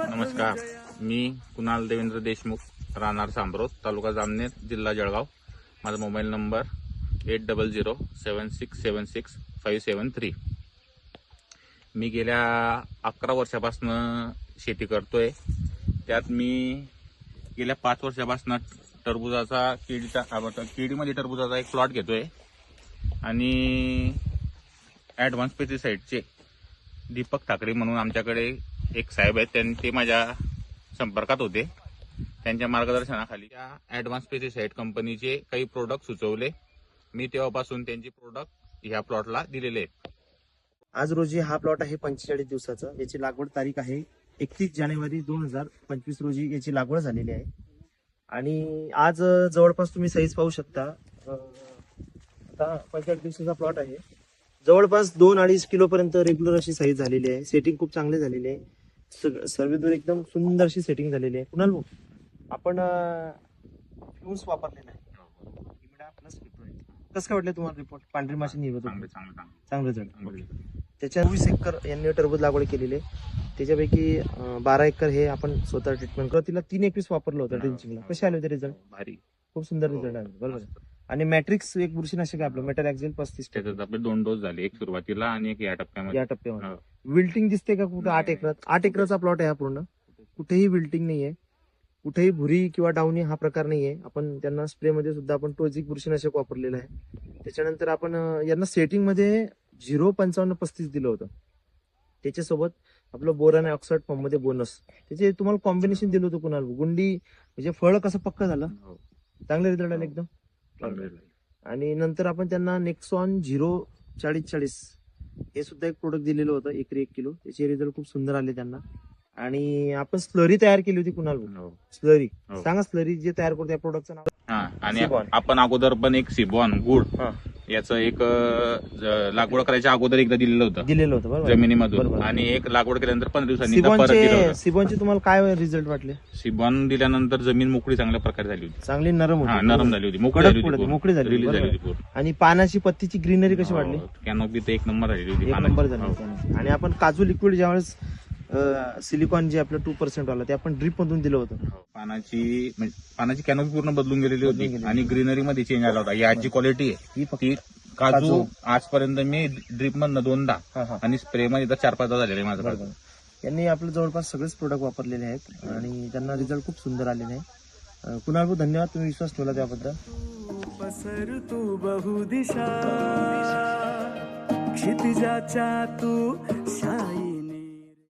नमस्कार, मी कुणाल देवेंद्र देशमुख, राहणार सांब्रोत, तालुका जामनेर, जिल्हा जळगाव. माझा मोबाईल नंबर 8007676573. मी गेल्या 11 वर्षापासून शेती करतोय. त्यात मी गेल्या 5 वर्षापासून टरबुजाचा केळीमध्ये टरबुजाचा एक प्लॉट घेतोय आणि ॲडव्हान्स पेस्टिसाइडचे दीपक ठाकरे म्हणून आमच्याकडे एक साहेब आहेत, ते माझ्या संपर्कात होते. त्यांच्या मार्गदर्शनाखाली त्या ॲडव्हान्स पेस्टिसाइड कंपनीचे काही प्रोडक्ट सुचवले. मी तेव्हापासून त्यांचे प्रोडक्ट ह्या प्लॉटला दिलेले आहेत. आज रोजी हा प्लॉट आहे 45 दिवसाचा. याची लागवड तारीख आहे 31 जानेवारी 2025 रोजी याची लागवड झालेली आहे. आणि आज जवळपास तुम्ही साईज पाहू शकता. आता 45 दिवसाचा प्लॉट आहे. जवळपास 2-2.5 किलो पर्यंत रेग्युलर अशी साईज झालेली आहे. सेटिंग खूप चांगली झालेली आहे. सर्वेदूर एकदम सुंदर अशी सेटिंग झालेली आहे. कुणाल भाऊ, आपण फ्युम्स वापरलेला आहे. कसं काय वाटलं तुम्हाला रिपोर्ट? पांढरी माशी निघत होती, चांगलं झालं. त्याच्या 20 एकर यांनी टरबूज लागवड केलेली आहे. त्याच्यापैकी 12 एकर हे आपण स्वतः ट्रीटमेंट करतो. तिला 3-21 वापरलं होतं ड्रिंचिंगला. कसे आले होते रिझल्ट? भारी, खूप सुंदर रिझल्ट आले. बरोबर. आणि मॅट्रिक्स एक बुरशीनाशक आहे आपलं, मेटॅलॅक्झिल 35. त्याच्यात आपले 2 डोस झाले, एक सुरुवातीला आणि एक या टप्प्यामध्ये. विल्टिंग दिसते का कुठं? 8 एकरात 8 एकराचा प्लॉट आहे हा पूर्ण. कुठेही विल्टिंग नाहीये, कुठेही भुरी किंवा डाउनी हा प्रकार नाहीये. आपण त्यांना स्प्रे मध्ये सुद्धा आपण टोजिक बुरशीनाशक वापरलेलं आहे. त्याच्यानंतर आपण यांना सेटिंग मध्ये 0.55-35 दिलं होतं. त्याच्यासोबत आपलं बोरान ऑक्साईड फॉर्म मध्ये बोनस, त्याचे तुम्हाला कॉम्बिनेशन दिलं होतं. कुणाल गुंडी म्हणजे फळ कसं पक्क झालं, चांगले रिझल्ट आले एकदम. आणि नंतर आपण त्यांना नेक्सॉन 0-40-40 हे सुद्धा एक प्रोडक्ट दिलेलं होतं, एकरी 1 किलो. त्याचे रिझल्ट खूप सुंदर आले त्यांना. आणि आपण स्लरी तयार केली होती. कुणाल स्लरी सांगा, स्लरी जे तयार करतो त्या प्रोडक्टचं नाव? आणि आपण अगोदर पण एक सिबॉन गुड याचं एक लागवड करायच्या अगोदर एकदा दिलेलं होतं बरोबर, जमिनीमधून. आणि एक लागवड केल्यानंतर 15 दिवसांनी परत दिलं होतं. सिबॉनचे तुम्हाला काय रिझल्ट वाटले? सिबॉन दिल्यानंतर जमीन मोकळी चांगल्या प्रकारे झाली होती, चांगली नरम झाली होती, मोकळी झाली होती. आणि पानाची पत्तीची ग्रीनरी कशी वाटली? कॅनोपी तर 1 नंबर झालेली होती, 1 नंबर झाली. आणि आपण काजू लिक्विड ज्यावेळेस सिलिकॉन जे आपलं 2% वाला ते आपण ड्रिप मधून दिलं होतं. पानाची कॅनोपी पूर्ण बदलून गेलेली होती आणि ग्रीनरी मध्ये चेंज आला होता. याची क्वालिटी आहे ती काजू आजपर्यंत मी ड्रिप मधनं 2दा आणि स्प्रे मध्ये 4-5दा झालेला आहे माझं काजू. यांनी आपलं जवळपास सगळेच प्रोडक्ट वापरलेले आहेत आणि त्यांना रिझल्ट खूप सुंदर आलेले आहे. कुणाल भाऊ, धन्यवाद, तुम्ही विश्वास ठेवला त्याबद्दल. पसर तू बहुदिशा, क्षितिजाच्या तू